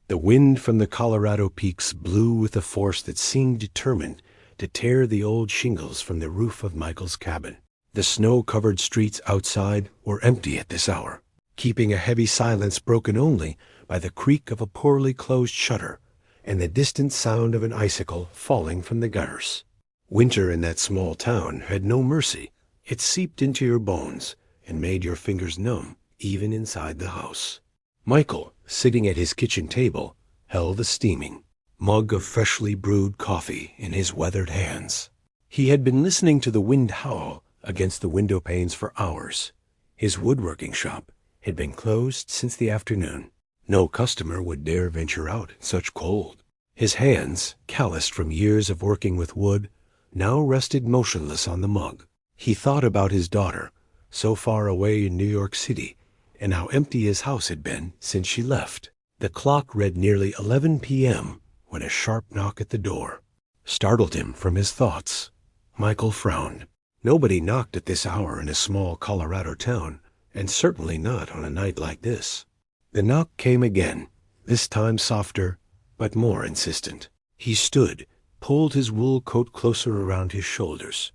The wind from the Colorado peaks blew with a force that seemed determined to tear the old shingles from the roof of Michael's cabin. The snow-covered streets outside were empty at this hour, keeping a heavy silence broken only by the creak of a poorly closed shutter and the distant sound of an icicle falling from the gutters. Winter in that small town had no mercy. It seeped into your bones and made your fingers numb, even inside the house. Michael, sitting at his kitchen table, held a steaming mug of freshly brewed coffee in his weathered hands. He had been listening to the wind howl against the window panes for hours. His woodworking shop had been closed since the afternoon. No customer would dare venture out in such cold. His hands, calloused from years of working with wood, now rested motionless on the mug. He thought about his daughter, so far away in New York City, and how empty his house had been since she left. The clock read nearly 11 p.m. when a sharp knock at the door startled him from his thoughts. Michael frowned. Nobody knocked at this hour in a small Colorado town, and certainly not on a night like this. The knock came again, this time softer, but more insistent. He stood, pulled his wool coat closer around his shoulders,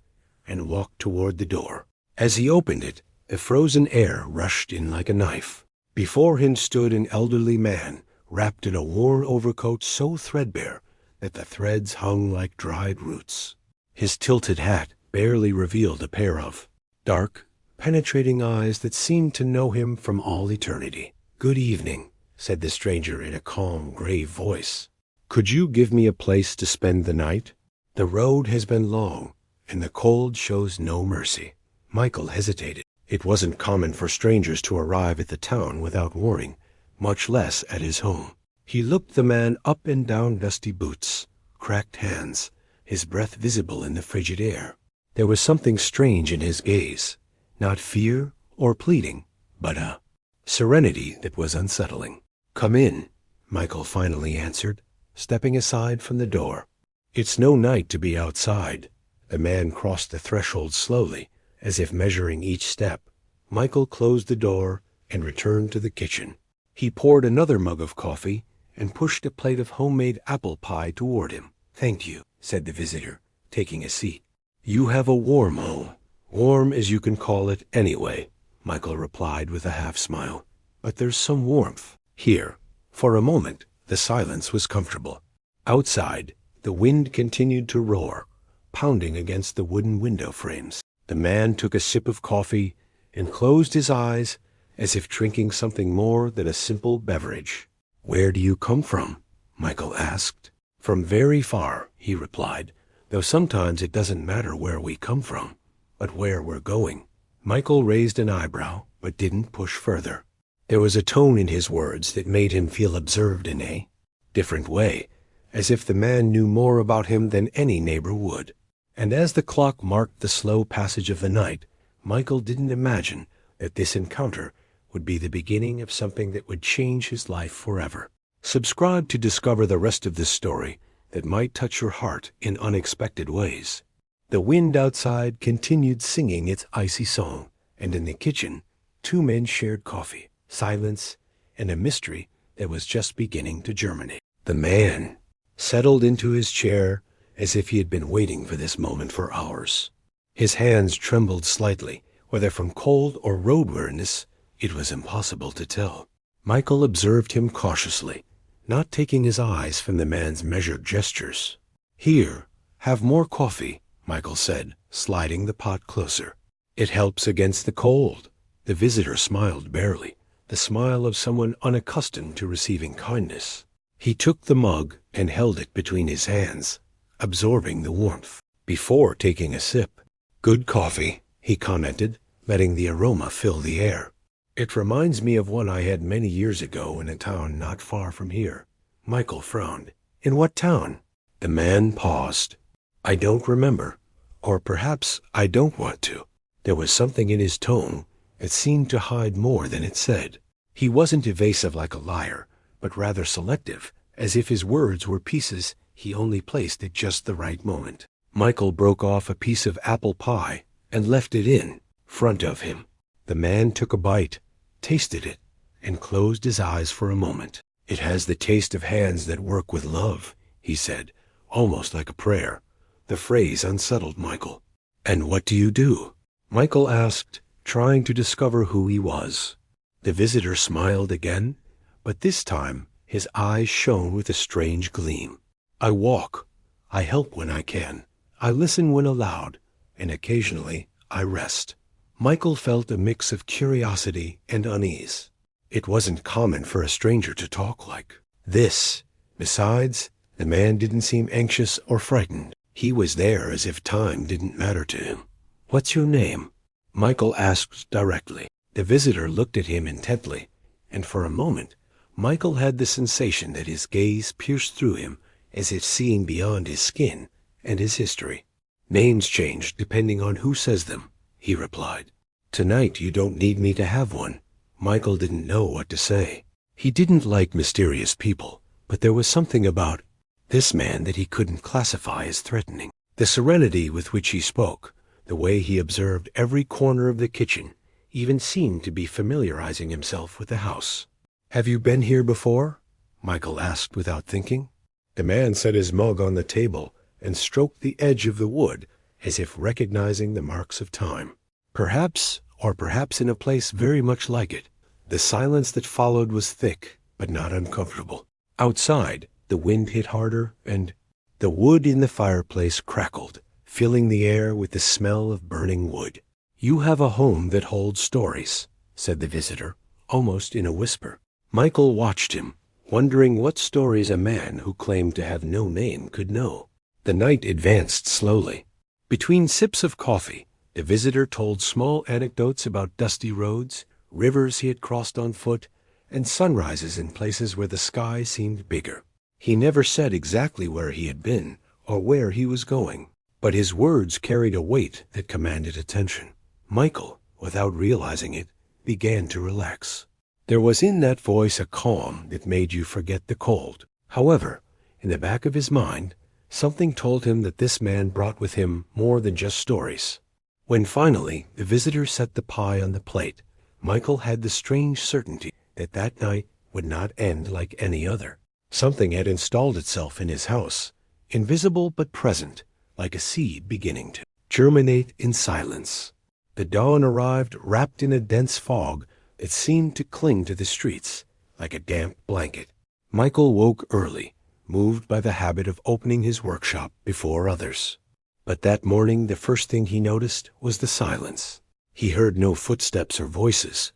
and walked toward the door. As he opened it, the frozen air rushed in like a knife. Before him stood an elderly man, wrapped in a worn overcoat so threadbare that the threads hung like dried roots. His tilted hat barely revealed a pair of dark, penetrating eyes that seemed to know him from all eternity. "Good evening," said the stranger in a calm, grave voice. "Could you give me a place to spend the night? The road has been long, and the cold shows no mercy." Michael hesitated. It wasn't common for strangers to arrive at the town without warning, much less at his home. He looked the man up and down dusty boots, cracked hands, his breath visible in the frigid air. There was something strange in his gaze, not fear or pleading, but a serenity that was unsettling. "Come in," Michael finally answered, stepping aside from the door. "It's no night to be outside." The man crossed the threshold slowly, as if measuring each step. Michael closed the door and returned to the kitchen. He poured another mug of coffee and pushed a plate of homemade apple pie toward him. "Thank you," said the visitor, taking a seat. "You have a warm home. Warm as you can call it anyway," Michael replied with a half-smile. "But there's some warmth here." For a moment, the silence was comfortable. Outside, the wind continued to roar, pounding against the wooden window frames. The man took a sip of coffee and closed his eyes as if drinking something more than a simple beverage. "Where do you come from?" Michael asked. "From very far," he replied, "though sometimes it doesn't matter where we come from, but where we're going." Michael raised an eyebrow, but didn't push further. There was a tone in his words that made him feel observed in a different way, as if the man knew more about him than any neighbor would. And as the clock marked the slow passage of the night, Michael didn't imagine that this encounter would be the beginning of something that would change his life forever. Subscribe to discover the rest of this story that might touch your heart in unexpected ways. The wind outside continued singing its icy song, and in the kitchen, two men shared coffee, silence, and a mystery that was just beginning to germinate. The man settled into his chair as if he had been waiting for this moment for hours. His hands trembled slightly, whether from cold or road weariness, it was impossible to tell. Michael observed him cautiously, not taking his eyes from the man's measured gestures. "Here, have more coffee," Michael said, sliding the pot closer. "It helps against the cold." The visitor smiled barely, the smile of someone unaccustomed to receiving kindness. He took the mug and held it between his hands, absorbing the warmth. Before taking a sip, "Good coffee," he commented, letting the aroma fill the air. "It reminds me of one I had many years ago in a town not far from here." Michael frowned. "In what town?" The man paused. "I don't remember, or perhaps I don't want to." There was something in his tone that seemed to hide more than it said. He wasn't evasive like a liar, but rather selective, as if his words were pieces he only placed at just the right moment. Michael broke off a piece of apple pie and left it in front of him. The man took a bite, tasted it, and closed his eyes for a moment. "It has the taste of hands that work with love," he said, almost like a prayer. The phrase unsettled Michael. "And what do you do?" Michael asked, trying to discover who he was. The visitor smiled again, but this time his eyes shone with a strange gleam. "I walk. I help when I can. I listen when allowed, and occasionally I rest." Michael felt a mix of curiosity and unease. It wasn't common for a stranger to talk like this. Besides, the man didn't seem anxious or frightened. He was there as if time didn't matter to him. "What's your name?" Michael asked directly. The visitor looked at him intently, and for a moment Michael had the sensation that his gaze pierced through him as if seeing beyond his skin and his history. "Names change depending on who says them," he replied. "Tonight you don't need me to have one." Michael didn't know what to say. He didn't like mysterious people, but there was something about this man that he couldn't classify as threatening. The serenity with which he spoke, the way he observed every corner of the kitchen, even seemed to be familiarizing himself with the house. "Have you been here before?" Michael asked without thinking. The man set his mug on the table and stroked the edge of the wood as if recognizing the marks of time. "Perhaps, or perhaps in a place very much like it." The silence that followed was thick, but not uncomfortable. Outside, the wind hit harder, and the wood in the fireplace crackled, filling the air with the smell of burning wood. "You have a home that holds stories," said the visitor, almost in a whisper. Michael watched him, wondering what stories a man who claimed to have no name could know. The night advanced slowly. Between sips of coffee, the visitor told small anecdotes about dusty roads, rivers he had crossed on foot, and sunrises in places where the sky seemed bigger. He never said exactly where he had been or where he was going, but his words carried a weight that commanded attention. Michael, without realizing it, began to relax. There was in that voice a calm that made you forget the cold. However, in the back of his mind, something told him that this man brought with him more than just stories. When finally the visitor set the pie on the plate, Michael had the strange certainty that that night would not end like any other. Something had installed itself in his house, invisible but present, like a seed beginning to germinate in silence. The dawn arrived wrapped in a dense fog that seemed to cling to the streets like a damp blanket. Michael woke early, moved by the habit of opening his workshop before others. But that morning the first thing he noticed was the silence. He heard no footsteps or voices,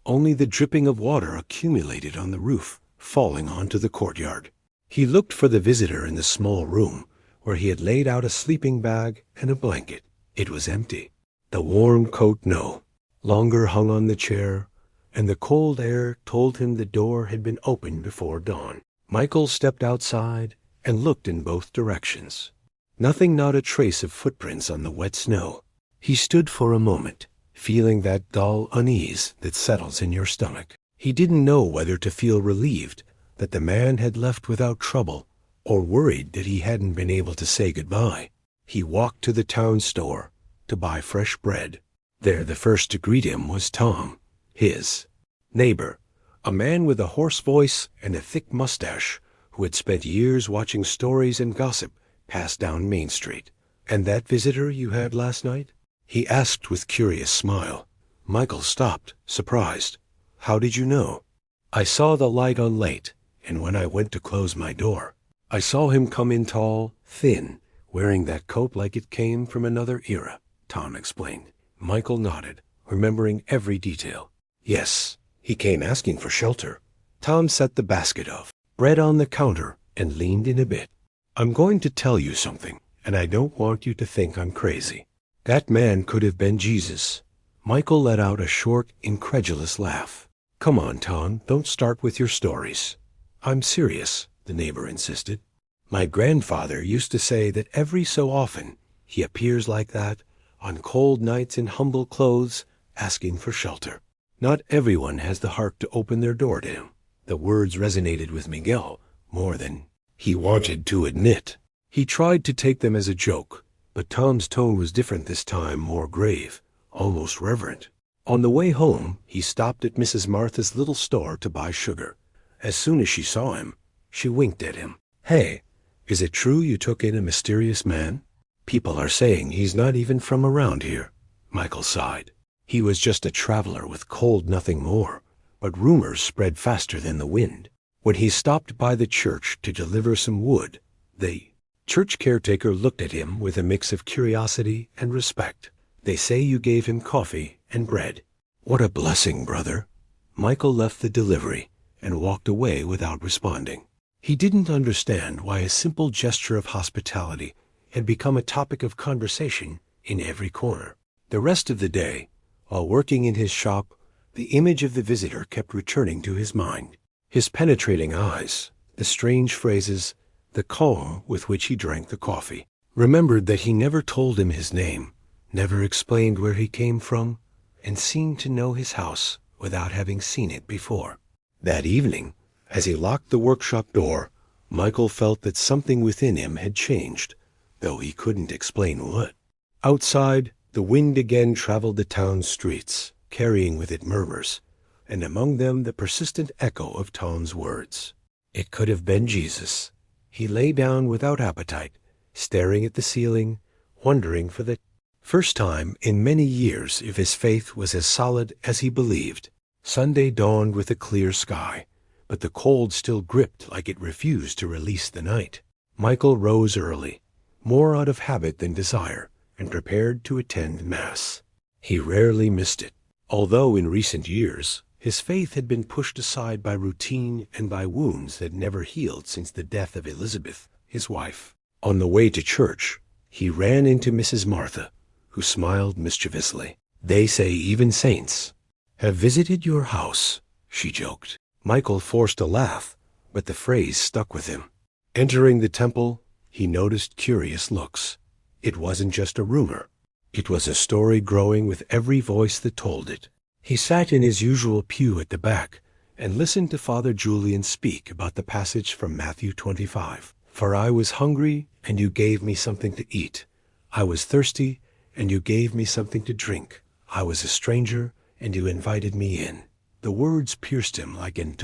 only the dripping of water accumulated on the roof, falling onto the courtyard. He looked for the visitor in the small room, where he had laid out a sleeping bag and a blanket. It was empty. The warm coat no longer hung on the chair, and the cold air told him the door had been opened before dawn. Michael stepped outside and looked in both directions. Nothing, not a trace of footprints on the wet snow. He stood for a moment, feeling that dull unease that settles in your stomach. He didn't know whether to feel relieved that the man had left without trouble or worried that he hadn't been able to say goodbye. He walked to the town store to buy fresh bread. There the first to greet him was Tom, his neighbor, a man with a hoarse voice and a thick mustache who had spent years watching stories and gossip pass down Main Street. "And that visitor you had last night?" he asked with curious smile. Michael stopped, surprised. "How did you know?" "I saw the light on late, and when I went to close my door, I saw him come in tall, thin, wearing that coat like it came from another era," Tom explained. Michael nodded, remembering every detail. "Yes, he came asking for shelter." Tom set the basket of bread on the counter and leaned in a bit. "I'm going to tell you something, and I don't want you to think I'm crazy. That man could have been Jesus." Michael let out a short, incredulous laugh. "Come on, Tom, don't start with your stories." "I'm serious," the neighbor insisted. "My grandfather used to say that every so often he appears like that, on cold nights in humble clothes, asking for shelter. Not everyone has the heart to open their door to him." The words resonated with Miguel more than he wanted to admit. He tried to take them as a joke, but Tom's tone was different this time, more grave, almost reverent. On the way home, he stopped at Mrs. Martha's little store to buy sugar. As soon as she saw him, she winked at him. "Hey, is it true you took in a mysterious man?" "People are saying he's not even from around here," Michael sighed. "He was just a traveler with cold, nothing more. But rumors spread faster than the wind. When he stopped by the church to deliver some wood, the church caretaker looked at him with a mix of curiosity and respect. They say you gave him coffee and bread." "What a blessing, brother." Michael left the delivery and walked away without responding. He didn't understand why a simple gesture of hospitality had become a topic of conversation in every corner. The rest of the day, while working in his shop, the image of the visitor kept returning to his mind. His penetrating eyes, the strange phrases, the calm with which he drank the coffee. Remembered that he never told him his name, never explained where he came from, and seemed to know his house without having seen it before. That evening, as he locked the workshop door, Michael felt that something within him had changed, though he couldn't explain what. Outside, the wind again traveled the town's streets, carrying with it murmurs, and among them the persistent echo of Tom's words. It could have been Jesus. He lay down without appetite, staring at the ceiling, wondering for the first time in many years if his faith was as solid as he believed. Sunday dawned with a clear sky, but the cold still gripped like it refused to release the night. Michael rose early, more out of habit than desire, and prepared to attend Mass. He rarely missed it, although in recent years his faith had been pushed aside by routine and by wounds that never healed since the death of Elizabeth, his wife. On the way to church, he ran into Mrs. Martha, who smiled mischievously. "They say even saints have visited your house," she joked. Michael forced a laugh, but the phrase stuck with him. Entering the temple, he noticed curious looks. It wasn't just a rumor. It was a story growing with every voice that told it. He sat in his usual pew at the back and listened to Father Julian speak about the passage from Matthew 25. "For I was hungry, and you gave me something to eat. I was thirsty, and you gave me something to drink. I was a stranger, and you invited me in." The words pierced him like an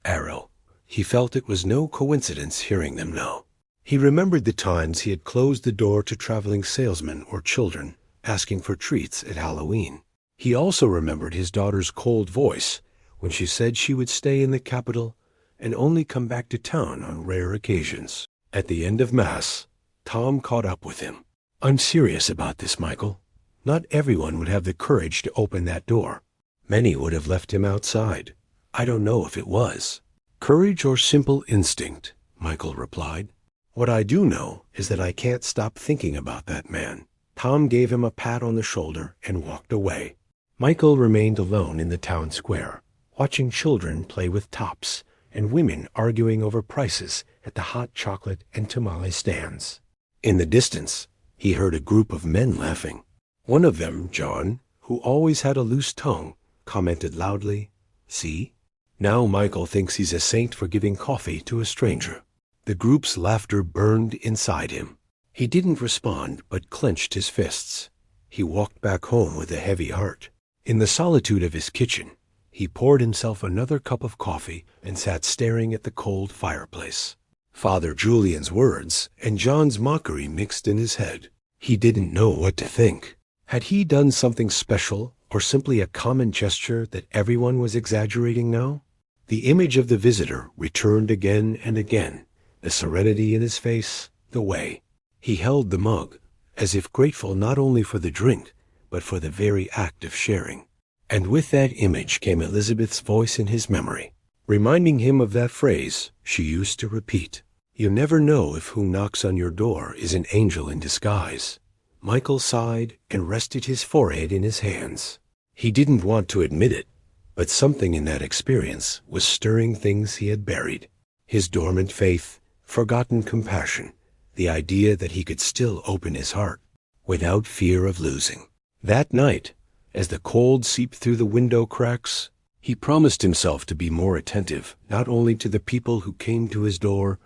arrow. He felt it was no coincidence hearing them now. He remembered the times he had closed the door to traveling salesmen or children asking for treats at Halloween. He also remembered his daughter's cold voice when she said she would stay in the capital and only come back to town on rare occasions. At the end of Mass, Tom caught up with him. "I'm serious about this, Michael. Not everyone would have the courage to open that door. Many would have left him outside. I don't know if it was courage or simple instinct," Michael replied. "What I do know is that I can't stop thinking about that man." Tom gave him a pat on the shoulder and walked away. Michael remained alone in the town square, watching children play with tops and women arguing over prices at the hot chocolate and tamale stands. In the distance, he heard a group of men laughing. One of them, John, who always had a loose tongue, commented loudly, "See? Now Michael thinks he's a saint for giving coffee to a stranger." The group's laughter burned inside him. He didn't respond, but clenched his fists. He walked back home with a heavy heart. In the solitude of his kitchen, he poured himself another cup of coffee and sat staring at the cold fireplace. Father Julian's words and John's mockery mixed in his head. He didn't know what to think. Had he done something special, or simply a common gesture that everyone was exaggerating now? The image of the visitor returned again and again, the serenity in his face, the way. He held the mug, as if grateful not only for the drink, but for the very act of sharing. And with that image came Elizabeth's voice in his memory, reminding him of that phrase she used to repeat. "You never know if who knocks on your door is an angel in disguise." Michael sighed and rested his forehead in his hands. He didn't want to admit it, but something in that experience was stirring things he had buried. His dormant faith, forgotten compassion, the idea that he could still open his heart without fear of losing. That night, as the cold seeped through the window cracks, he promised himself to be more attentive, not only to the people who came to his door,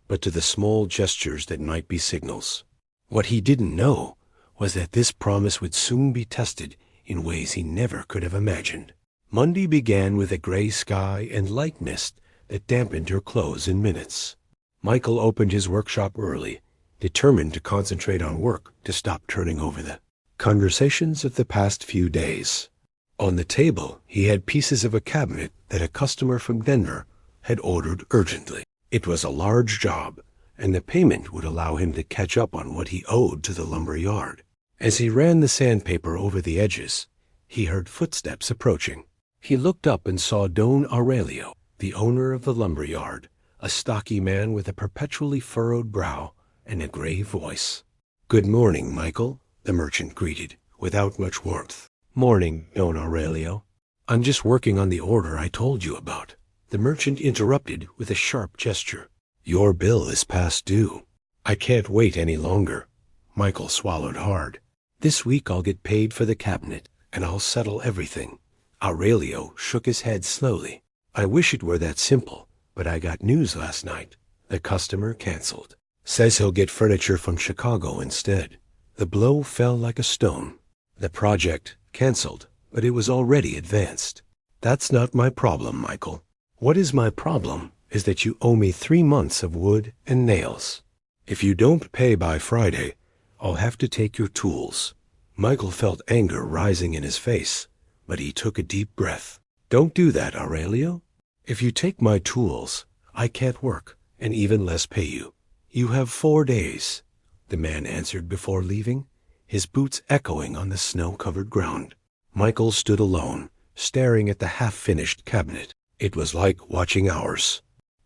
but to the small gestures that might be signals. What he didn't know was that this promise would soon be tested in ways he never could have imagined. Monday began with a gray sky and light mist that dampened her clothes in minutes. Michael opened his workshop early, determined to concentrate on work to stop turning over the conversations of the past few days. On the table, he had pieces of a cabinet that a customer from Denver had ordered urgently. It was a large job, and the payment would allow him to catch up on what he owed to the lumber yard. As he ran the sandpaper over the edges, he heard footsteps approaching. He looked up and saw Don Aurelio, the owner of the lumber yard, a stocky man with a perpetually furrowed brow and a grave voice. "Good morning, Michael," the merchant greeted, without much warmth. "Morning, Don Aurelio. I'm just working on the order I told you about." The merchant interrupted with a sharp gesture. "Your bill is past due." "I can't wait any longer." Michael swallowed hard. "This week I'll get paid for the cabinet, and I'll settle everything." Aurelio shook his head slowly. "I wish it were that simple, but I got news last night. The customer canceled. Says he'll get furniture from Chicago instead." The blow fell like a stone. The project canceled, but it was already advanced. "That's not my problem, Michael. What is my problem is that you owe me 3 months of wood and nails. If you don't pay by Friday, I'll have to take your tools." Michael felt anger rising in his face, but he took a deep breath. "Don't do that, Aurelio. If you take my tools, I can't work, and even less pay you." "You have 4 days," the man answered before leaving, his boots echoing on the snow-covered ground. Michael stood alone, staring at the half-finished cabinet. It was like watching hours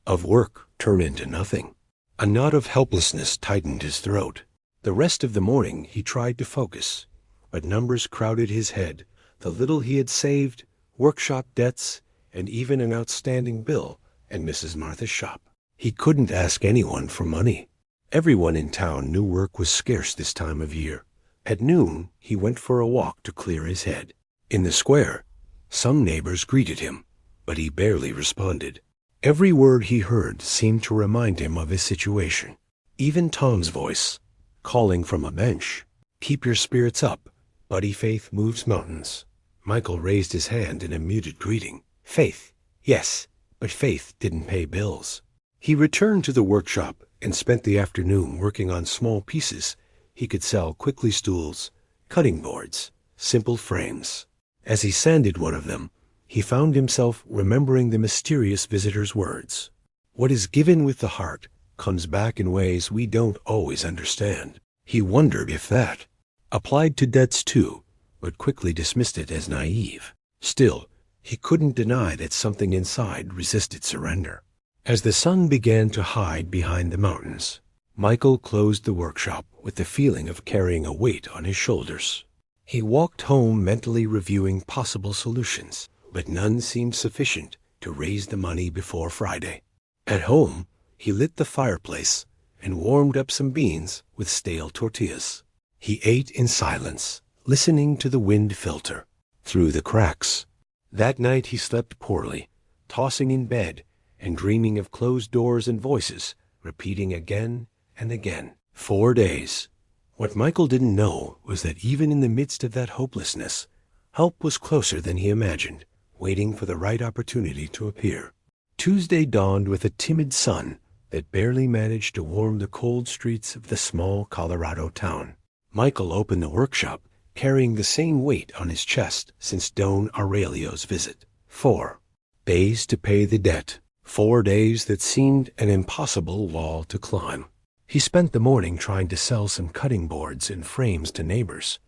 of work turn into nothing. A knot of helplessness tightened his throat. The rest of the morning he tried to focus, but numbers crowded his head, the little he had saved, workshop debts, and even an outstanding bill at Mrs. Martha's shop. He couldn't ask anyone for money. Everyone in town knew work was scarce this time of year. At noon, he went for a walk to clear his head. In the square, some neighbors greeted him, but he barely responded. Every word he heard seemed to remind him of his situation. Even Tom's voice, calling from a bench, "Keep your spirits up. Buddy Faith moves mountains." Michael raised his hand in a muted greeting. Faith, yes, but Faith didn't pay bills. He returned to the workshop and spent the afternoon working on small pieces he could sell: quickly stools, cutting boards, simple frames. As he sanded one of them, he found himself remembering the mysterious visitor's words. What is given with the heart comes back in ways we don't always understand. He wondered if that applied to debts too, but quickly dismissed it as naive. Still, he couldn't deny that something inside resisted surrender. As the sun began to hide behind the mountains, Michael closed the workshop with the feeling of carrying a weight on his shoulders. He walked home mentally reviewing possible solutions, but none seemed sufficient to raise the money before Friday. At home, he lit the fireplace and warmed up some beans with stale tortillas. He ate in silence, listening to the wind filter through the cracks. That night he slept poorly, tossing in bed and dreaming of closed doors and voices, repeating again and again. 4 days. What Michael didn't know was that even in the midst of that hopelessness, help was closer than he imagined, waiting for the right opportunity to appear. Tuesday dawned with a timid sun that barely managed to warm the cold streets of the small Colorado town. Michael opened the workshop, carrying the same weight on his chest since Don Aurelio's visit. 4 days to pay the debt. 4 days that seemed an impossible wall to climb. He spent the morning trying to sell some cutting boards and frames to neighbors,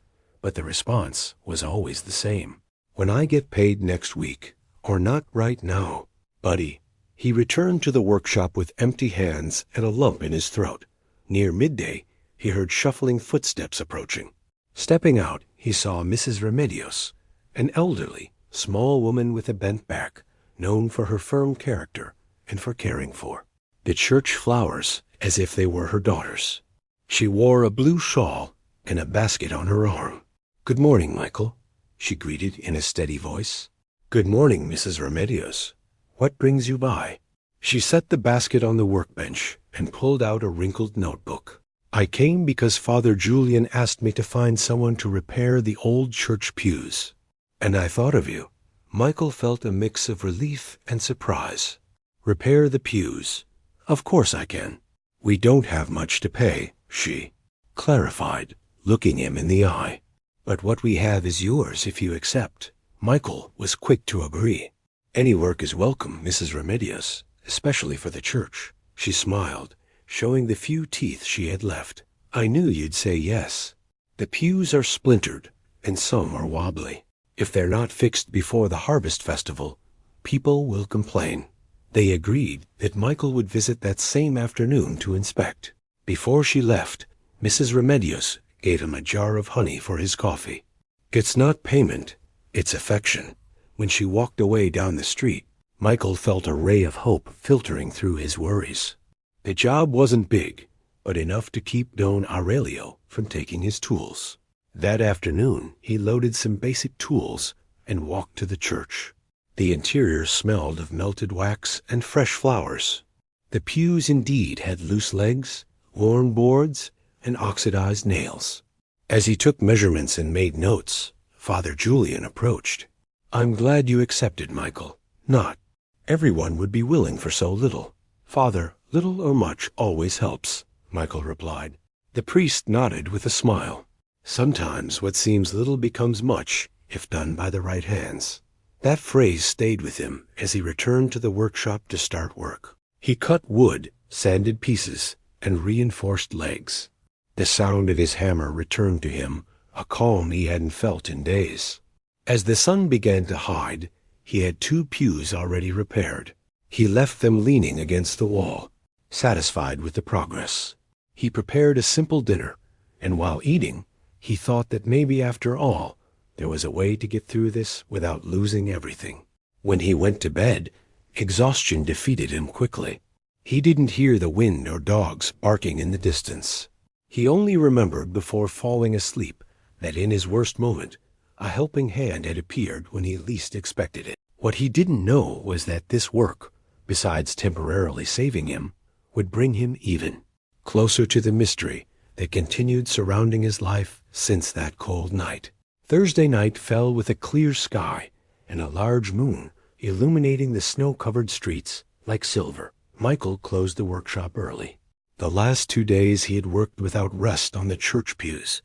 but the response was always the same. "When I get paid next week, or not right now, buddy." He returned to the workshop with empty hands and a lump in his throat. Near midday, he heard shuffling footsteps approaching. Stepping out, he saw Mrs. Remedios, an elderly, small woman with a bent back, known for her firm character and for caring for the church flowers as if they were her daughters. She wore a blue shawl and a basket on her arm. "Good morning, Michael," she greeted in a steady voice. "Good morning, Mrs. Remedios. What brings you by?" She set the basket on the workbench and pulled out a wrinkled notebook. "I came because Father Julian asked me to find someone to repair the old church pews, and I thought of you." Michael felt a mix of relief and surprise. Repair the pews. Of course I can. We don't have much to pay, she clarified, looking him in the eye. But what we have is yours if you accept. Michael was quick to agree. Any work is welcome, Mrs. Remedios, especially for the church. She smiled, showing the few teeth she had left. I knew you'd say yes. The pews are splintered, and some are wobbly. If they're not fixed before the harvest festival, people will complain. They agreed that Michael would visit that same afternoon to inspect. Before she left, Mrs. Remedios gave him a jar of honey for his coffee. It's not payment, it's affection. When she walked away down the street, Michael felt a ray of hope filtering through his worries. The job wasn't big, but enough to keep Don Aurelio from taking his tools. That afternoon, he loaded some basic tools and walked to the church. The interior smelled of melted wax and fresh flowers. The pews indeed had loose legs, worn boards, and oxidized nails. As he took measurements and made notes, Father Julian approached. I'm glad you accepted, Michael. Not everyone would be willing for so little. Father, little or much always helps, Michael replied. The priest nodded with a smile. Sometimes what seems little becomes much if done by the right hands. That phrase stayed with him as he returned to the workshop to start work. He cut wood, sanded pieces, and reinforced legs. The sound of his hammer returned to him, a calm he hadn't felt in days. As the sun began to hide, he had 2 pews already repaired. He left them leaning against the wall, satisfied with the progress. He prepared a simple dinner, and while eating, he thought that maybe after all, there was a way to get through this without losing everything. When he went to bed, exhaustion defeated him quickly. He didn't hear the wind or dogs barking in the distance. He only remembered before falling asleep that in his worst moment, a helping hand had appeared when he least expected it. What he didn't know was that this work, besides temporarily saving him, would bring him even closer to the mystery that continued surrounding his life since that cold night. Thursday night fell with a clear sky and a large moon illuminating the snow-covered streets like silver. Michael closed the workshop early. The last 2 days he had worked without rest on the church pews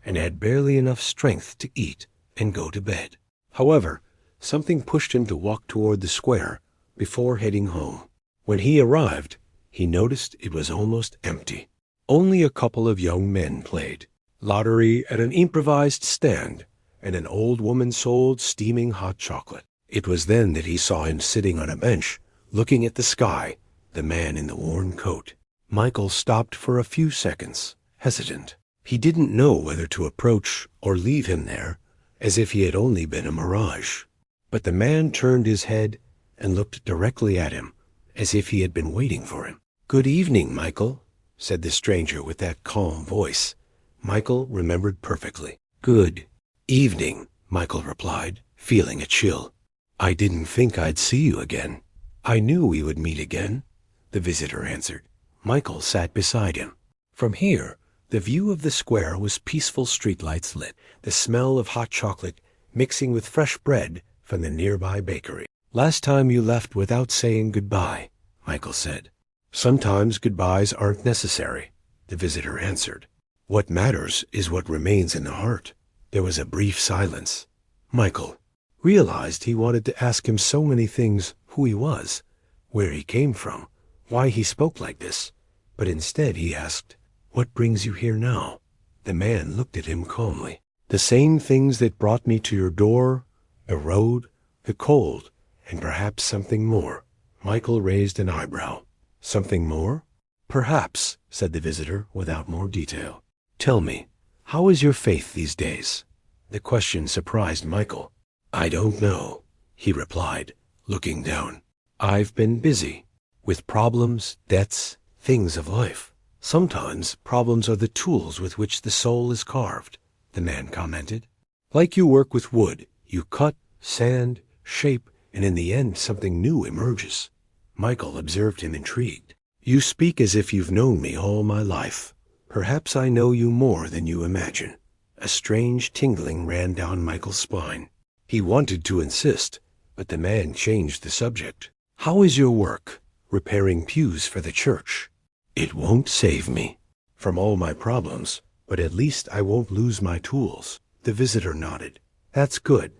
and had barely enough strength to eat and go to bed. However, something pushed him to walk toward the square before heading home. When he arrived, he noticed it was almost empty. Only a couple of young men played lottery at an improvised stand, and an old woman sold steaming hot chocolate. It was then that he saw him sitting on a bench, looking at the sky, the man in the worn coat. Michael stopped for a few seconds, hesitant. He didn't know whether to approach or leave him there, as if he had only been a mirage. But the man turned his head and looked directly at him, as if he had been waiting for him. "Good evening, Michael," said the stranger with that calm voice Michael remembered perfectly. "Good evening," Michael replied, feeling a chill. "I didn't think I'd see you again." "I knew we would meet again," the visitor answered. Michael sat beside him. From here, the view of the square was peaceful streetlights lit, the smell of hot chocolate mixing with fresh bread from the nearby bakery. "Last time you left without saying goodbye," Michael said. "Sometimes goodbyes aren't necessary," the visitor answered. "What matters is what remains in the heart." There was a brief silence. Michael realized he wanted to ask him so many things: who he was, where he came from, why he spoke like this. But instead he asked, "What brings you here now?" The man looked at him calmly. "The same things that brought me to your door, the road, the cold, and perhaps something more." Michael raised an eyebrow. "Something more?" "Perhaps," said the visitor without more detail. "Tell me, how is your faith these days?" The question surprised Michael. "I don't know," he replied, looking down. "I've been busy with problems, debts, things of life." "Sometimes problems are the tools with which the soul is carved," the man commented. "Like you work with wood, you cut, sand, shape, and in the end something new emerges." Michael observed him intrigued. "You speak as if you've known me all my life." "Perhaps I know you more than you imagine." A strange tingling ran down Michael's spine. He wanted to insist, but the man changed the subject. "How is your work?" repairing pews for the church. It won't save me from all my problems, but at least I won't lose my tools. The visitor nodded. That's good.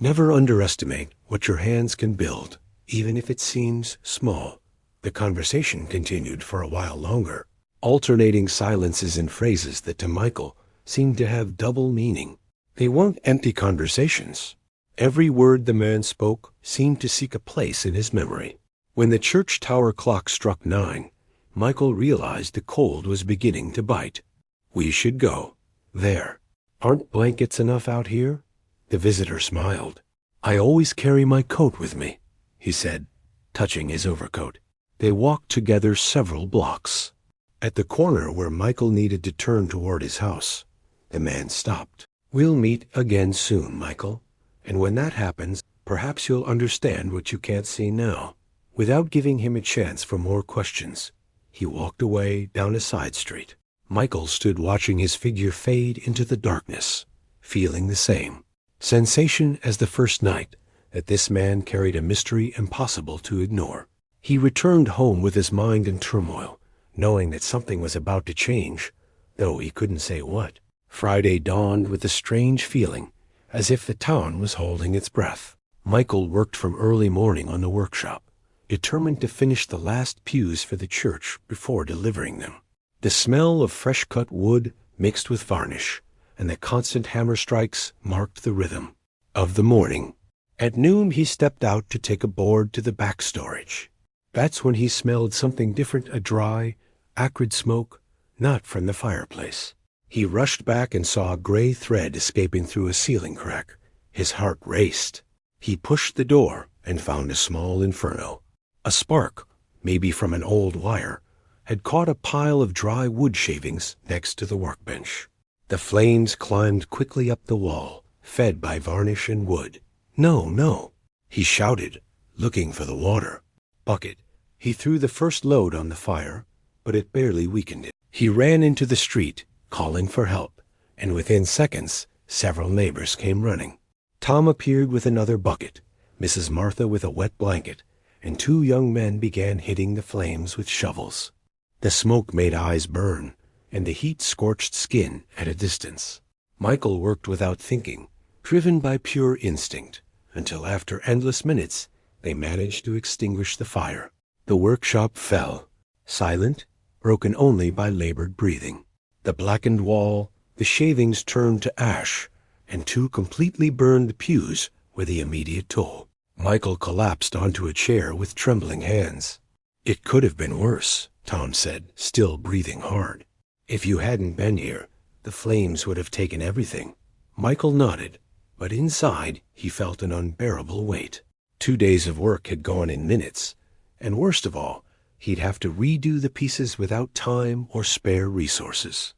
Never underestimate what your hands can build, even if it seems small. The conversation continued for a while longer, alternating silences and phrases that to Michael seemed to have double meaning. They weren't empty conversations. Every word the man spoke seemed to seek a place in his memory. When the church tower clock struck 9, Michael realized the cold was beginning to bite. We should go. There. Aren't blankets enough out here? The visitor smiled. I always carry my coat with me, he said, touching his overcoat. They walked together several blocks. At the corner where Michael needed to turn toward his house, the man stopped. We'll meet again soon, Michael. And when that happens, perhaps you'll understand what you can't see now. Without giving him a chance for more questions, he walked away down a side street. Michael stood watching his figure fade into the darkness, feeling the same sensation as the first night, that this man carried a mystery impossible to ignore. He returned home with his mind in turmoil, knowing that something was about to change, though he couldn't say what. Friday dawned with a strange feeling, as if the town was holding its breath. Michael worked from early morning on the workshop, determined to finish the last pews for the church before delivering them. The smell of fresh-cut wood mixed with varnish, and the constant hammer strikes marked the rhythm of the morning. At noon he stepped out to take a board to the back storage. That's when he smelled something different, a dry, acrid smoke, not from the fireplace. He rushed back and saw a gray thread escaping through a ceiling crack. His heart raced. He pushed the door and found a small inferno. A spark, maybe from an old wire, had caught a pile of dry wood shavings next to the workbench. The flames climbed quickly up the wall, fed by varnish and wood. No, no, he shouted, looking for the water bucket. He threw the first load on the fire, but it barely weakened it. He ran into the street, calling for help, and within seconds, several neighbors came running. Tom appeared with another bucket, Mrs. Martha with a wet blanket, and 2 young men began hitting the flames with shovels. The smoke made eyes burn, and the heat scorched skin at a distance. Michael worked without thinking, driven by pure instinct, until after endless minutes, they managed to extinguish the fire. The workshop fell, silent, broken only by labored breathing. The blackened wall, the shavings turned to ash, and 2 completely burned pews were the immediate toll. Michael collapsed onto a chair with trembling hands. It could have been worse, Tom said, still breathing hard. If you hadn't been here, the flames would have taken everything. Michael nodded, but inside he felt an unbearable weight. 2 days of work had gone in minutes, and worst of all, he'd have to redo the pieces without time or spare resources.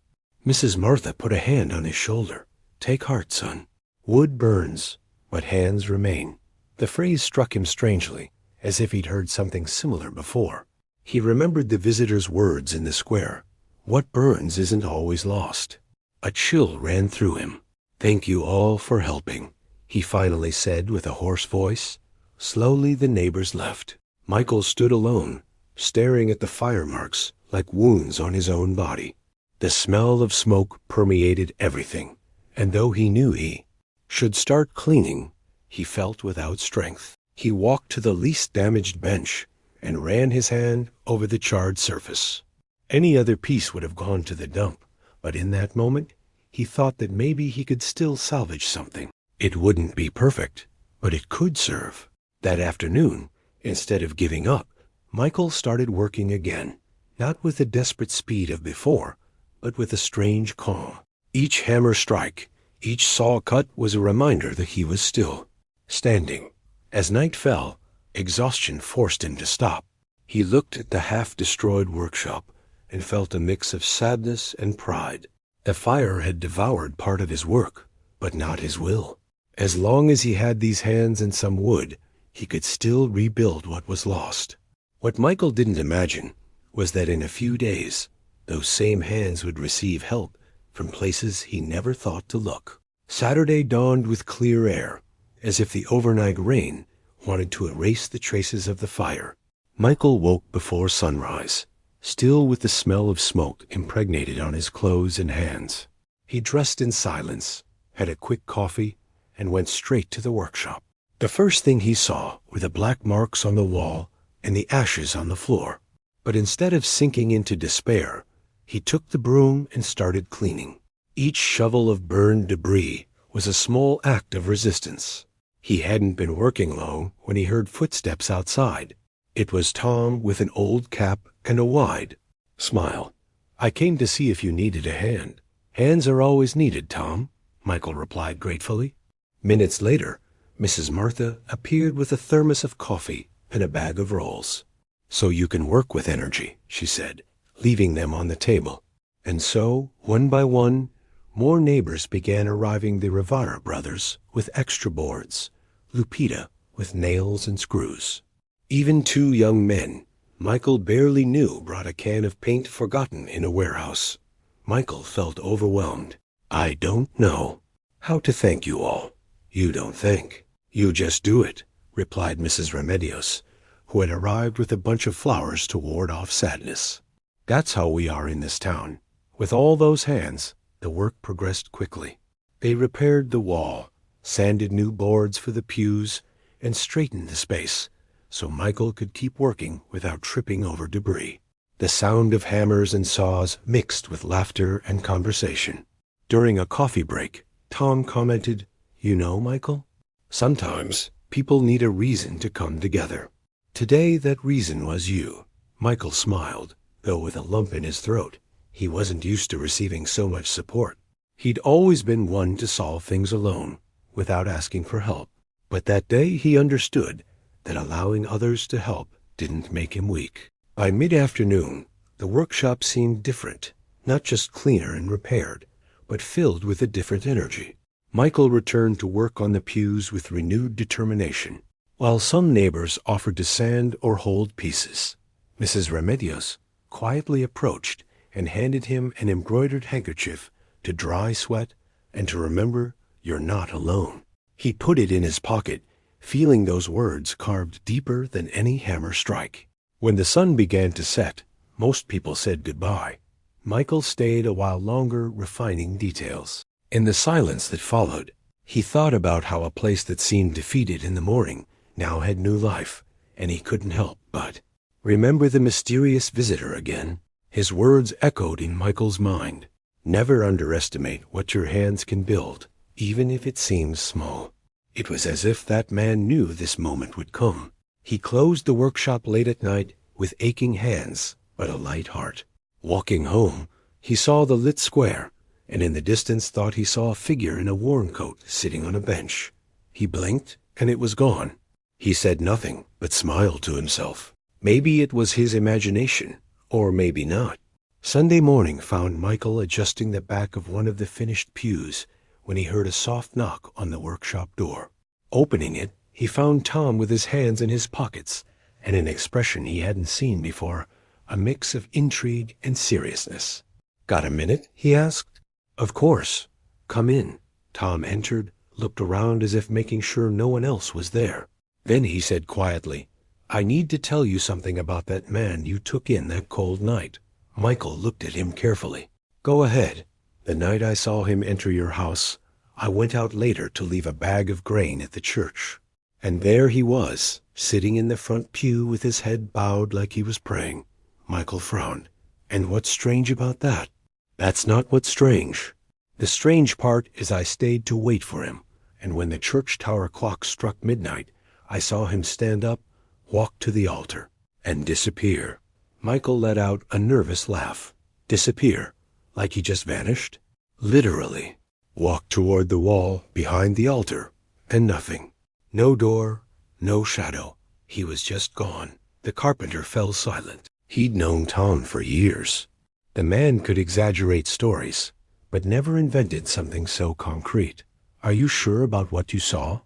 Mrs. Martha put a hand on his shoulder. Take heart, son. Wood burns, but hands remain. The phrase struck him strangely, as if he'd heard something similar before. He remembered the visitor's words in the square. What burns isn't always lost. A chill ran through him. Thank you all for helping, he finally said with a hoarse voice. Slowly the neighbors left. Michael stood alone, staring at the fire marks like wounds on his own body. The smell of smoke permeated everything, and though he knew he should start cleaning, he felt without strength. He walked to the least damaged bench and ran his hand over the charred surface. Any other piece would have gone to the dump, but in that moment, he thought that maybe he could still salvage something. It wouldn't be perfect, but it could serve. That afternoon, instead of giving up, Michael started working again, not with the desperate speed of before, but with a strange calm. Each hammer strike, each saw cut was a reminder that he was still standing. As night fell, exhaustion forced him to stop. He looked at the half-destroyed workshop and felt a mix of sadness and pride. The fire had devoured part of his work, but not his will. As long as he had these hands and some wood, he could still rebuild what was lost. What Michael didn't imagine was that in a few days, those same hands would receive help from places he never thought to look. Saturday dawned with clear air, as if the overnight rain wanted to erase the traces of the fire. Michael woke before sunrise, still with the smell of smoke impregnated on his clothes and hands. He dressed in silence, had a quick coffee, and went straight to the workshop. The first thing he saw were the black marks on the wall and the ashes on the floor. But instead of sinking into despair, he took the broom and started cleaning. Each shovel of burned debris was a small act of resistance. He hadn't been working long when he heard footsteps outside. It was Tom with an old cap and a wide smile. "I came to see if you needed a hand." "Hands are always needed, Tom," Michael replied gratefully. Minutes later, Mrs. Martha appeared with a thermos of coffee and a bag of rolls. "So you can work with energy," she said, leaving them on the table. And so, one by one, more neighbors began arriving, the Rivara brothers with extra boards, Lupita with nails and screws. Even two young men Michael barely knew brought a can of paint forgotten in a warehouse. Michael felt overwhelmed. "I don't know how to thank you all." "You don't think. You just do it," replied Mrs. Remedios, who had arrived with a bunch of flowers to ward off sadness. "That's how we are in this town." With all those hands, the work progressed quickly. They repaired the wall, sanded new boards for the pews, and straightened the space so Michael could keep working without tripping over debris. The sound of hammers and saws mixed with laughter and conversation. During a coffee break, Tom commented, "You know, Michael, sometimes people need a reason to come together. Today that reason was you." Michael smiled, though with a lump in his throat. He wasn't used to receiving so much support. He'd always been one to solve things alone, without asking for help. But that day he understood that allowing others to help didn't make him weak. By mid-afternoon, the workshop seemed different, not just cleaner and repaired, but filled with a different energy. Michael returned to work on the pews with renewed determination. While some neighbors offered to sand or hold pieces, Mrs. Remedios quietly approached and handed him an embroidered handkerchief to dry sweat and to remember you're not alone. He put it in his pocket, feeling those words carved deeper than any hammer strike. When the sun began to set, most people said goodbye. Michael stayed a while longer, refining details. In the silence that followed, he thought about how a place that seemed defeated in the morning now had new life, and he couldn't help but remember the mysterious visitor again. His words echoed in Michael's mind. "Never underestimate what your hands can build, even if it seems small." It was as if that man knew this moment would come. He closed the workshop late at night with aching hands but a light heart. Walking home, he saw the lit square, and in the distance thought he saw a figure in a worn coat sitting on a bench. He blinked, and it was gone. He said nothing, but smiled to himself. Maybe it was his imagination, or maybe not. Sunday morning found Michael adjusting the back of one of the finished pews when he heard a soft knock on the workshop door. Opening it, he found Tom with his hands in his pockets and an expression he hadn't seen before, a mix of intrigue and seriousness. "Got a minute?" he asked. "Of course. Come in." Tom entered, looked around as if making sure no one else was there. Then he said quietly, "I need to tell you something about that man you took in that cold night." Michael looked at him carefully. "Go ahead." "The night I saw him enter your house, I went out later to leave a bag of grain at the church. And there he was, sitting in the front pew with his head bowed like he was praying." Michael frowned. "And what's strange about that?" "That's not what's strange. The strange part is I stayed to wait for him, and when the church tower clock struck midnight, I saw him stand up, walk to the altar, and disappear." Michael let out a nervous laugh. "Disappear? Like he just vanished?" "Literally. Walked toward the wall behind the altar, and nothing. No door, no shadow. He was just gone." The carpenter fell silent. He'd known Tom for years. The man could exaggerate stories, but never invented something so concrete. "Are you sure about what you saw?"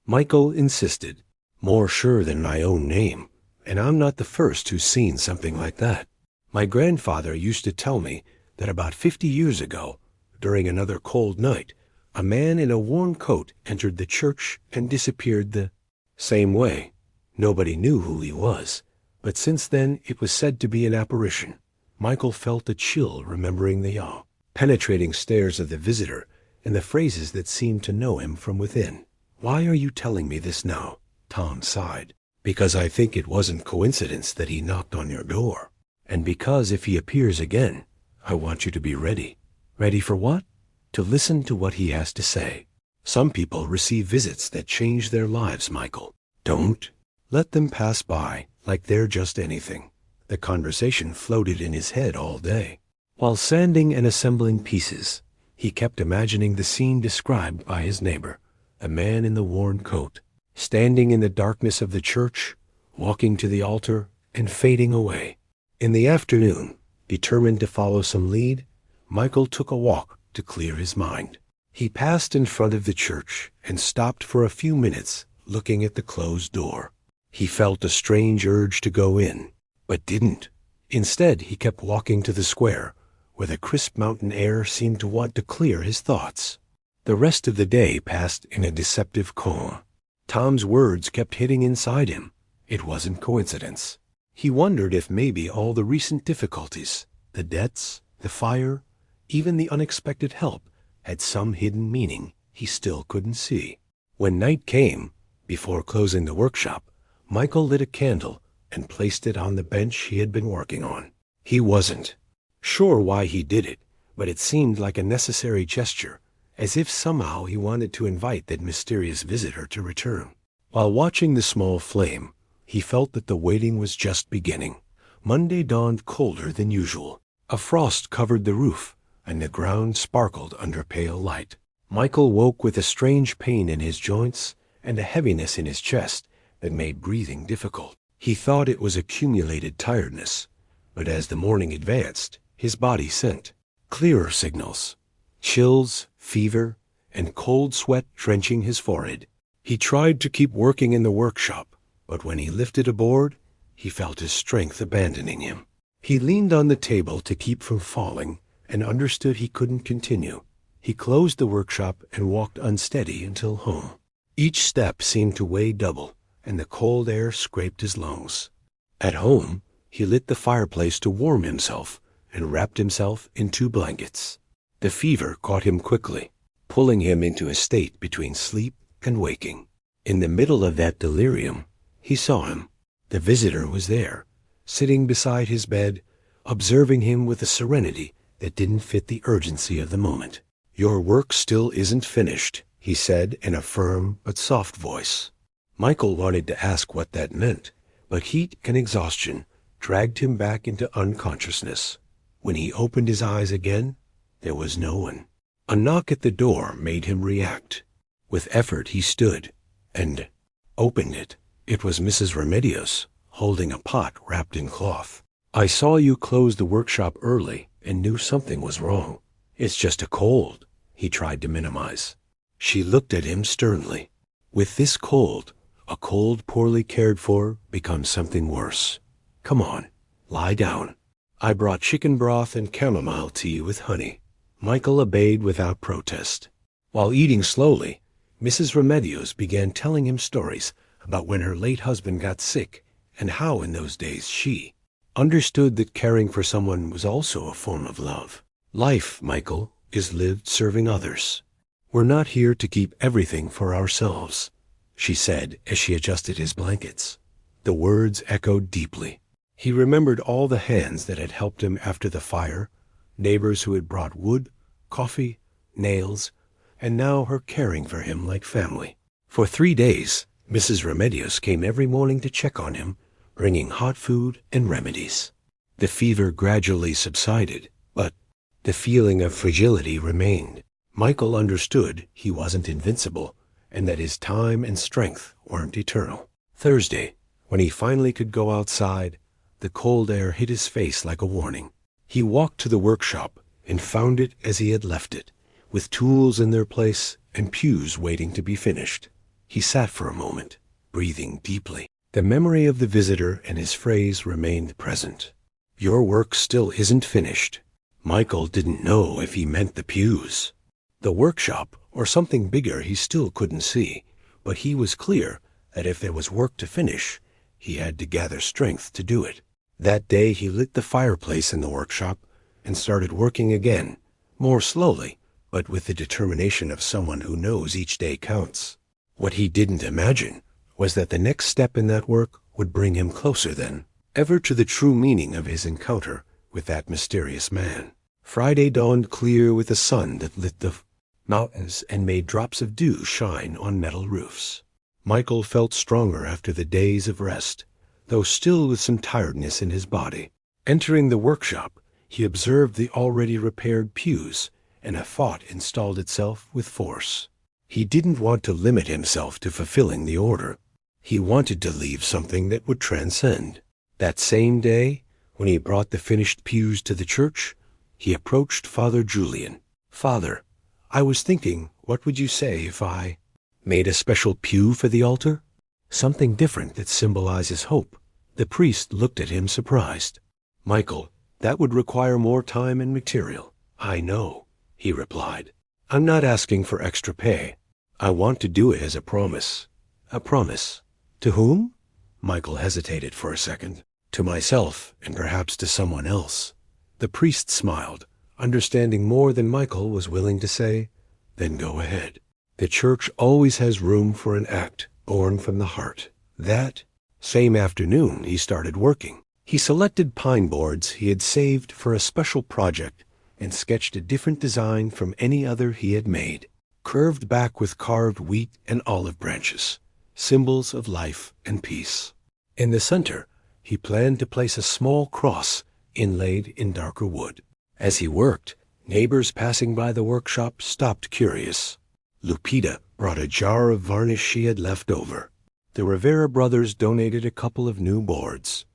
Michael insisted. "More sure than my own name, and I'm not the first who's seen something like that. My grandfather used to tell me that about 50 years ago, during another cold night, a man in a worn coat entered the church and disappeared the same way. Nobody knew who he was, but since then it was said to be an apparition. Michael felt a chill remembering the penetrating stares of the visitor and the phrases that seemed to know him from within. "Why are you telling me this now?" Tom sighed. "Because I think it wasn't coincidence that he knocked on your door. And because if he appears again, I want you to be ready." "Ready for what?" "To listen to what he has to say. Some people receive visits that change their lives, Michael. Don't let them pass by like they're just anything." The conversation floated in his head all day. While sanding and assembling pieces, he kept imagining the scene described by his neighbor, a man in the worn coat, standing in the darkness of the church, walking to the altar, and fading away. In the afternoon, determined to follow some lead, Michael took a walk to clear his mind. He passed in front of the church and stopped for a few minutes looking at the closed door. He felt a strange urge to go in, but didn't. Instead, he kept walking to the square, where the crisp mountain air seemed to want to clear his thoughts. The rest of the day passed in a deceptive calm. Tom's words kept hitting inside him. It wasn't coincidence. He wondered if maybe all the recent difficulties, the debts, the fire, even the unexpected help, had some hidden meaning he still couldn't see. When night came, before closing the workshop, Michael lit a candle and placed it on the bench he had been working on. He wasn't sure why he did it, but it seemed like a necessary gesture, as if somehow he wanted to invite that mysterious visitor to return. While watching the small flame, he felt that the waiting was just beginning. Monday dawned colder than usual. A frost covered the roof, and the ground sparkled under pale light. Michael woke with a strange pain in his joints and a heaviness in his chest that made breathing difficult. He thought it was accumulated tiredness, but as the morning advanced, his body sent clearer signals: chills, fever, and cold sweat drenching his forehead. He tried to keep working in the workshop, but when he lifted a board, he felt his strength abandoning him. He leaned on the table to keep from falling and understood he couldn't continue. He closed the workshop and walked unsteady until home. Each step seemed to weigh double, and the cold air scraped his lungs. At home, he lit the fireplace to warm himself and wrapped himself in 2 blankets. The fever caught him quickly, pulling him into a state between sleep and waking. In the middle of that delirium, he saw him. The visitor was there, sitting beside his bed, observing him with a serenity that didn't fit the urgency of the moment. "Your work still isn't finished," he said in a firm but soft voice. Michael wanted to ask what that meant, but heat and exhaustion dragged him back into unconsciousness. When he opened his eyes again, there was no one. A knock at the door made him react. With effort he stood and opened it. It was Mrs. Remedios, holding a pot wrapped in cloth. "I saw you close the workshop early and knew something was wrong. It's just a cold," he tried to minimize. She looked at him sternly. "With this cold, a cold poorly cared for becomes something worse. Come on, lie down. I brought chicken broth and chamomile tea with honey." Michael obeyed without protest. While eating slowly, Mrs. Remedios began telling him stories about when her late husband got sick and how in those days she understood that caring for someone was also a form of love. "Life, Michael, is lived serving others. We're not here to keep everything for ourselves," she said as she adjusted his blankets. The words echoed deeply. He remembered all the hands that had helped him after the fire, neighbors who had brought wood, coffee, nails, and now her caring for him like family. For 3 days, Mrs. Remedios came every morning to check on him, bringing hot food and remedies. The fever gradually subsided, but the feeling of fragility remained. Michael understood he wasn't invincible and that his time and strength weren't eternal. Thursday, when he finally could go outside, the cold air hit his face like a warning. He walked to the workshop and found it as he had left it, with tools in their place and pews waiting to be finished. He sat for a moment, breathing deeply. The memory of the visitor and his phrase remained present. "Your work still isn't finished." Michael didn't know if he meant the pews, the workshop, or something bigger he still couldn't see, but he was clear that if there was work to finish, he had to gather strength to do it. That day he lit the fireplace in the workshop and started working again, more slowly, but with the determination of someone who knows each day counts. What he didn't imagine was that the next step in that work would bring him closer than ever to the true meaning of his encounter with that mysterious man. Friday dawned clear with a sun that lit the mountains and made drops of dew shine on metal roofs. Michael felt stronger after the days of rest, though still with some tiredness in his body. Entering the workshop, he observed the already repaired pews, and a thought installed itself with force. He didn't want to limit himself to fulfilling the order. He wanted to leave something that would transcend. That same day, when he brought the finished pews to the church, he approached Father Julian. "Father, I was thinking, what would you say if I made a special pew for the altar? Something different that symbolizes hope." The priest looked at him surprised. "Michael, that would require more time and material." "I know," he replied. "I'm not asking for extra pay. I want to do it as a promise." "A promise? To whom?" Michael hesitated for a second. "To myself, and perhaps to someone else." The priest smiled, understanding more than Michael was willing to say. "Then go ahead. The church always has room for an act born from the heart." That same afternoon he started working. He selected pine boards he had saved for a special project and sketched a different design from any other he had made, curved back with carved wheat and olive branches, symbols of life and peace. In the center, he planned to place a small cross inlaid in darker wood. As he worked, neighbors passing by the workshop stopped curious. Lupita brought a jar of varnish she had left over. The Rivera brothers donated a couple of new boards.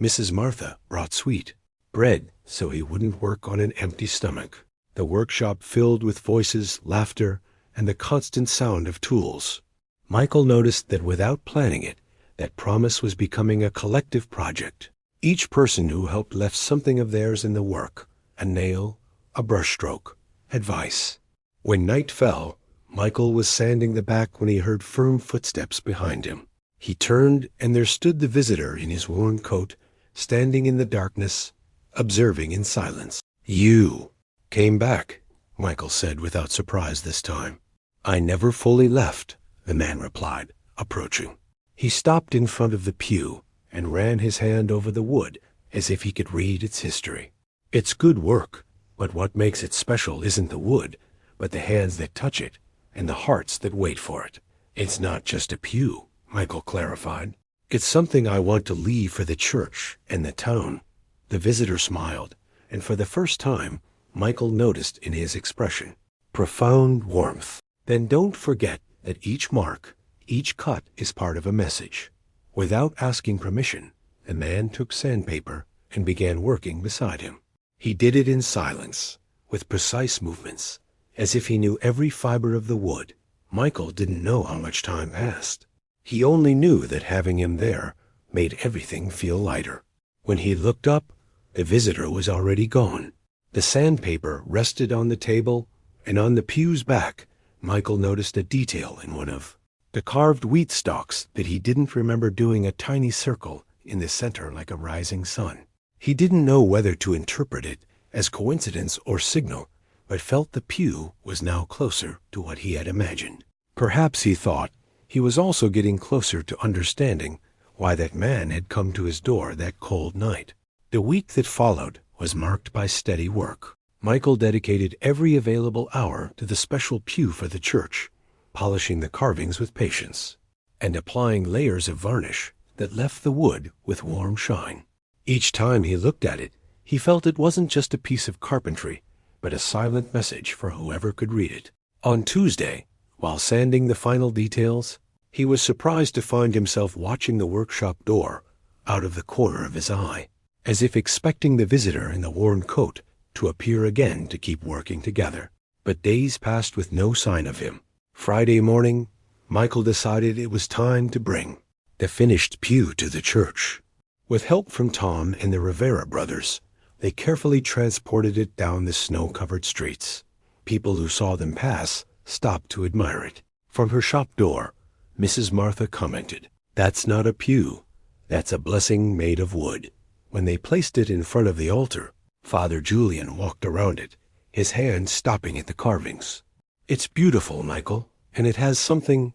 Mrs. Martha brought sweet bread so he wouldn't work on an empty stomach. The workshop filled with voices, laughter, and the constant sound of tools. Michael noticed that without planning it, that promise was becoming a collective project. Each person who helped left something of theirs in the work: a nail, a brushstroke, advice. When night fell, Michael was sanding the back when he heard firm footsteps behind him. He turned, and there stood the visitor in his worn coat, standing in the darkness, observing in silence. "You came back," Michael said without surprise this time. "I never fully left," the man replied, approaching. He stopped in front of the pew and ran his hand over the wood as if he could read its history. "It's good work, but what makes it special isn't the wood, but the hands that touch it and the hearts that wait for it. It's not just a pew," Michael clarified. "It's something I want to leave for the church and the town." The visitor smiled, and for the first time, Michael noticed in his expression profound warmth. "Then don't forget that each mark, each cut is part of a message." Without asking permission, the man took sandpaper and began working beside him. He did it in silence, with precise movements, as if he knew every fiber of the wood. Michael didn't know how much time passed. He only knew that having him there made everything feel lighter. When he looked up, the visitor was already gone. The sandpaper rested on the table, and on the pew's back, Michael noticed a detail in one of the carved wheat stalks that he didn't remember doing a tiny circle in the center like a rising sun. He didn't know whether to interpret it as coincidence or signal, but felt the pew was now closer to what he had imagined. Perhaps, he thought, he was also getting closer to understanding why that man had come to his door that cold night. The week that followed was marked by steady work. Michael dedicated every available hour to the special pew for the church, polishing the carvings with patience, and applying layers of varnish that left the wood with warm shine. Each time he looked at it, he felt it wasn't just a piece of carpentry, but a silent message for whoever could read it. On Tuesday, while sanding the final details, he was surprised to find himself watching the workshop door out of the corner of his eye, as if expecting the visitor in the worn coat to appear again to keep working together. But days passed with no sign of him. Friday morning, Michael decided it was time to bring the finished pew to the church. With help from Tom and the Rivera brothers, they carefully transported it down the snow-covered streets. People who saw them pass stopped to admire it. From her shop door, Mrs. Martha commented, "That's not a pew. That's a blessing made of wood. When they placed it in front of the altar, Father Julian walked around it, his hand stopping at the carvings. It's beautiful, Michael, and it has something,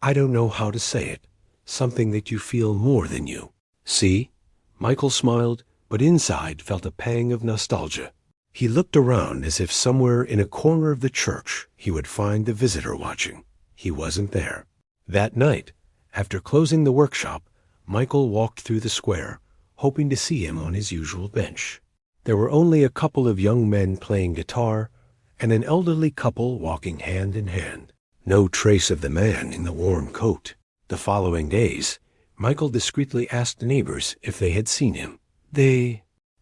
I don't know how to say it, something that you feel more than you. See? Michael smiled, but inside felt a pang of nostalgia. He looked around as if somewhere in a corner of the church he would find the visitor watching. He wasn't there. That night, after closing the workshop, Michael walked through the square, hoping to see him on his usual bench. There were only a couple of young men playing guitar and an elderly couple walking hand in hand. No trace of the man in the warm coat. The following days, Michael discreetly asked neighbors if they had seen him.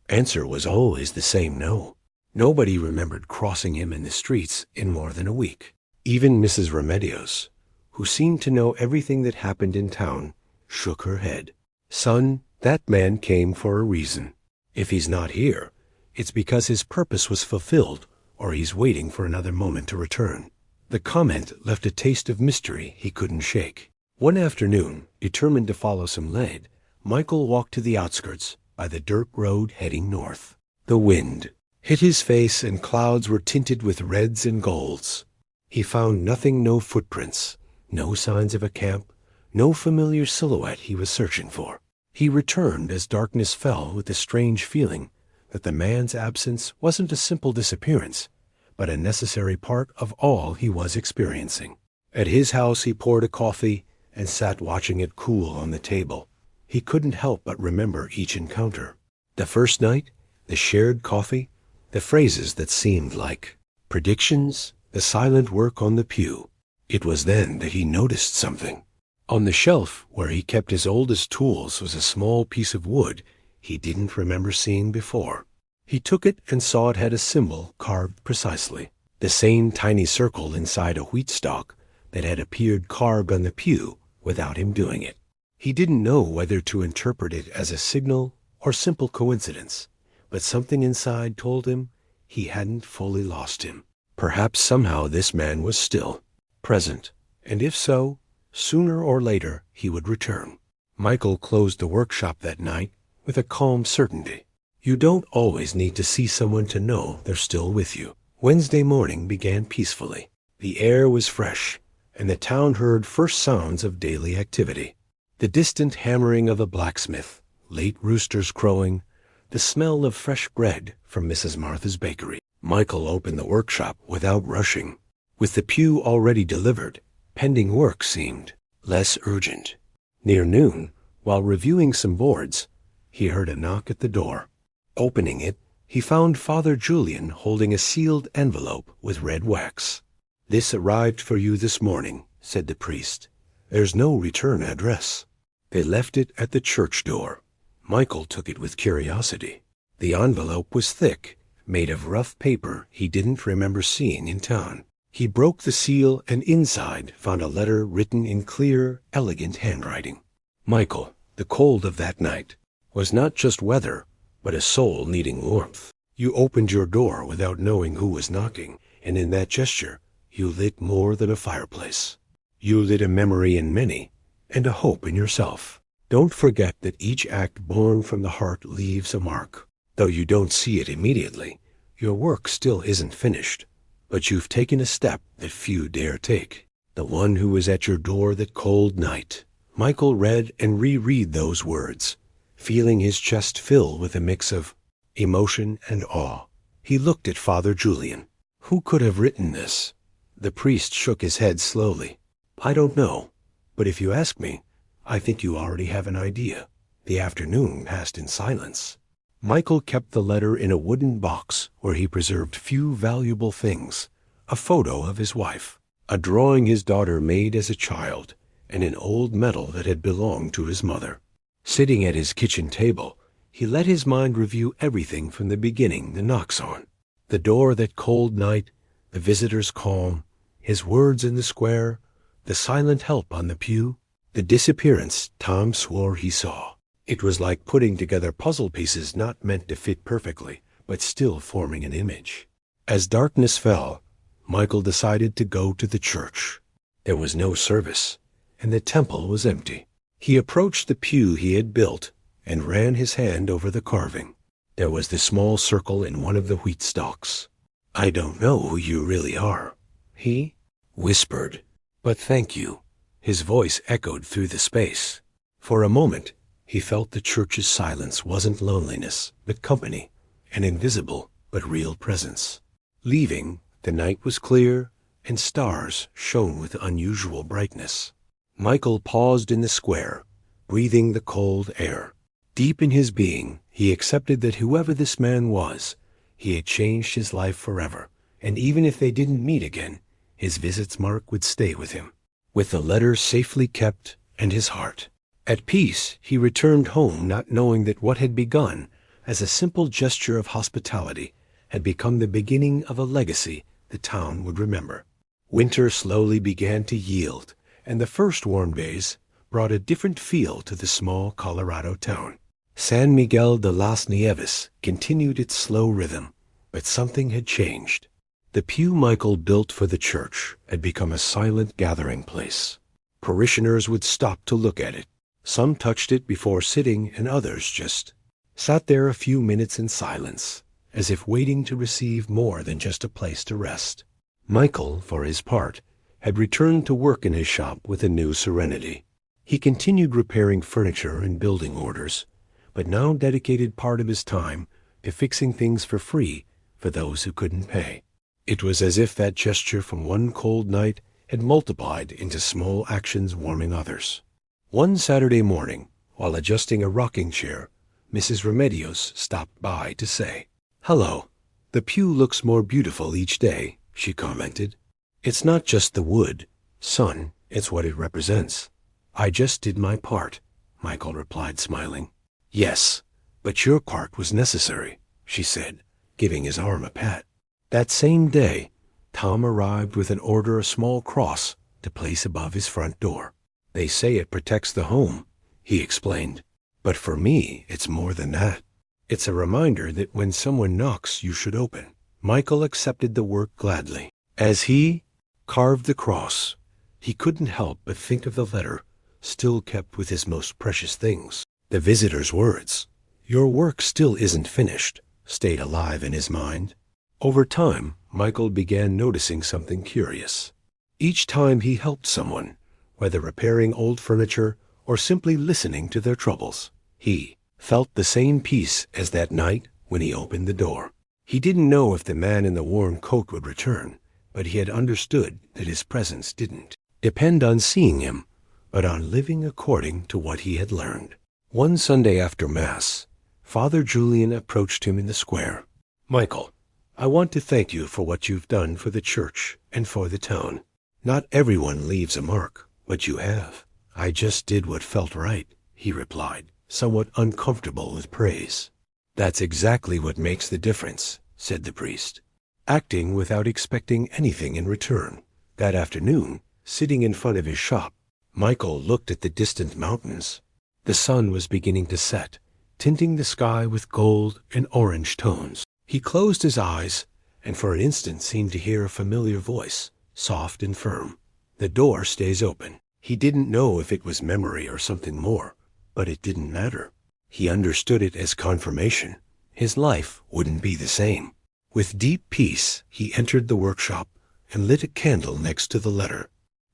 Answer was always the same no. Nobody remembered crossing him in the streets in more than a week. Even Mrs. Remedios, who seemed to know everything that happened in town, shook her head. Son, that man came for a reason. If he's not here, it's because his purpose was fulfilled, or he's waiting for another moment to return. The comment left a taste of mystery he couldn't shake. One afternoon, determined to follow some lead, Michael walked to the outskirts by the dirt road heading north. The wind hit his face and clouds were tinted with reds and golds. He found nothing, no footprints, no signs of a camp, no familiar silhouette he was searching for. He returned as darkness fell with the strange feeling that the man's absence wasn't a simple disappearance, but a necessary part of all he was experiencing. At his house he poured a coffee and sat watching it cool on the table. He couldn't help but remember each encounter. The first night, the shared coffee, the phrases that seemed like predictions, the silent work on the pew. It was then that he noticed something. On the shelf where he kept his oldest tools was a small piece of wood he didn't remember seeing before. He took it and saw it had a symbol carved precisely, the same tiny circle inside a wheat stalk that had appeared carved on the pew without him doing it. He didn't know whether to interpret it as a signal or simple coincidence, but something inside told him he hadn't fully lost him. Perhaps somehow this man was still present, and if so, sooner or later he would return. Michael closed the workshop that night with a calm certainty. You don't always need to see someone to know they're still with you. Wednesday morning began peacefully. The air was fresh, and the town heard first sounds of daily activity. The distant hammering of a blacksmith, late roosters crowing, the smell of fresh bread from Mrs. Martha's bakery. Michael opened the workshop without rushing. With the pew already delivered, pending work seemed less urgent. Near noon, while reviewing some boards, he heard a knock at the door. Opening it, he found Father Julian holding a sealed envelope with red wax. "This arrived for you this morning," said the priest. "There's no return address." They left it at the church door. Michael took it with curiosity. The envelope was thick, made of rough paper he didn't remember seeing in town. He broke the seal and inside found a letter written in clear, elegant handwriting. Michael, the cold of that night was not just weather, but a soul needing warmth. You opened your door without knowing who was knocking, and in that gesture you lit more than a fireplace. You lit a memory in many, and a hope in yourself. Don't forget that each act born from the heart leaves a mark. Though you don't see it immediately, your work still isn't finished, but you've taken a step that few dare take. The one who was at your door that cold night. Michael read and reread those words, feeling his chest fill with a mix of emotion and awe. He looked at Father Julian. Who could have written this? The priest shook his head slowly. I don't know, but if you ask me, I think you already have an idea. The afternoon passed in silence. Michael kept the letter in a wooden box where he preserved few valuable things: a photo of his wife, a drawing his daughter made as a child, and an old medal that had belonged to his mother. Sitting at his kitchen table, he let his mind review everything from the beginning the knocks on. The door that cold night, the visitor's calm, his words in the square, the silent help on the pew, the disappearance Tom swore he saw. It was like putting together puzzle pieces not meant to fit perfectly, but still forming an image. As darkness fell, Michael decided to go to the church. There was no service, and the temple was empty. He approached the pew he had built and ran his hand over the carving. There was the small circle in one of the wheat stalks. "I don't know who you really are," he whispered. "But thank you." His voice echoed through the space. For a moment, he felt the church's silence wasn't loneliness, but company, an invisible but real presence. Leaving, the night was clear, and stars shone with unusual brightness. Michael paused in the square, breathing the cold air. Deep in his being, he accepted that whoever this man was, he had changed his life forever, and even if they didn't meet again, his visit's mark would stay with him. With the letter safely kept and his heart at peace, he returned home, not knowing that what had begun as a simple gesture of hospitality had become the beginning of a legacy the town would remember. Winter slowly began to yield, and the first warm days brought a different feel to the small Colorado town. San Miguel de las Nieves continued its slow rhythm, but something had changed. The pew Michael built for the church had become a silent gathering place. Parishioners would stop to look at it. Some touched it before sitting, and others just sat there a few minutes in silence, as if waiting to receive more than just a place to rest. Michael, for his part, had returned to work in his shop with a new serenity. He continued repairing furniture and building orders, but now dedicated part of his time to fixing things for free for those who couldn't pay. It was as if that gesture from one cold night had multiplied into small actions warming others. One Saturday morning, while adjusting a rocking chair, Mrs. Remedios stopped by to say, "Hello. The pew looks more beautiful each day," she commented. "It's not just the wood, son, it's what it represents." "I just did my part," Michael replied, smiling. "Yes, but your part was necessary," she said, giving his arm a pat. That same day, Tom arrived with an order, a small cross to place above his front door. "They say it protects the home," he explained. "But for me, it's more than that. It's a reminder that when someone knocks, you should open." Michael accepted the work gladly. As he carved the cross, he couldn't help but think of the letter still kept with his most precious things. The visitor's words, "Your work still isn't finished," stayed alive in his mind. Over time, Michael began noticing something curious. Each time he helped someone, whether repairing old furniture or simply listening to their troubles, he felt the same peace as that night when he opened the door. He didn't know if the man in the warm coat would return, but he had understood that his presence didn't depend on seeing him, but on living according to what he had learned. One Sunday after Mass, Father Julian approached him in the square. "Michael, I want to thank you for what you've done for the church and for the town. Not everyone leaves a mark, but you have." "I just did what felt right," he replied, somewhat uncomfortable with praise. "That's exactly what makes the difference," said the priest, acting without expecting anything in return. That afternoon, sitting in front of his shop, Michael looked at the distant mountains. The sun was beginning to set, tinting the sky with gold and orange tones. He closed his eyes and for an instant seemed to hear a familiar voice, soft and firm. "The door stays open." He didn't know if it was memory or something more, but it didn't matter. He understood it as confirmation. His life wouldn't be the same. With deep peace, he entered the workshop and lit a candle next to the letter.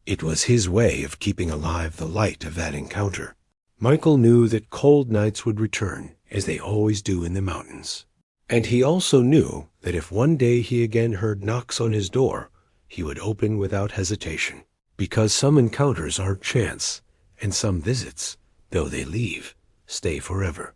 It was his way of keeping alive the light of that encounter. Michael knew that cold nights would return, as they always do in the mountains. And he also knew that if one day he again heard knocks on his door, he would open without hesitation. Because some encounters aren't chance, and some visits, though they leave, stay forever.